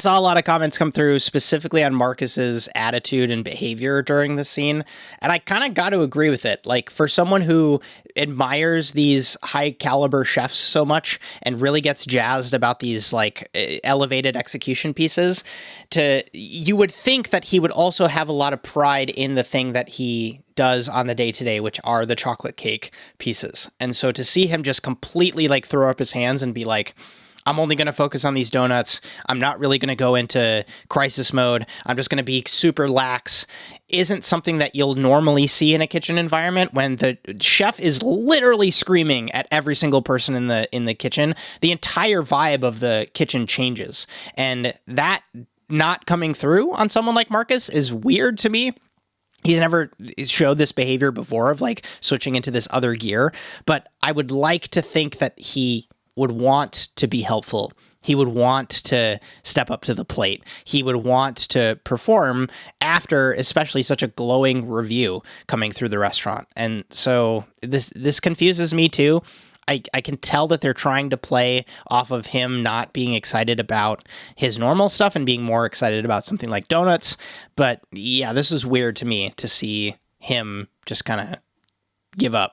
saw a lot of comments come through specifically on Marcus's attitude and behavior during the scene, and I kind of got to agree with it. Like, for someone who admires these high caliber chefs so much and really gets jazzed about these like elevated execution pieces, you would think that he would also have a lot of pride in the thing that he does on the day-to-day, which are the chocolate cake pieces. And so to see him just completely like throw up his hands and be like, I'm only going to focus on these donuts. I'm not really going to go into crisis mode. I'm just going to be super lax. Isn't something that you'll normally see in a kitchen environment when the chef is literally screaming at every single person in the kitchen. The entire vibe of the kitchen changes. And that not coming through on someone like Marcus is weird to me. He's never showed this behavior before of like switching into this other gear, but I would like to think that he would want to be helpful. He would want to step up to the plate. He would want to perform after especially such a glowing review coming through the restaurant. And so this confuses me too. I can tell that they're trying to play off of him not being excited about his normal stuff and being more excited about something like donuts. But yeah, this is weird to me to see him just kind of give up.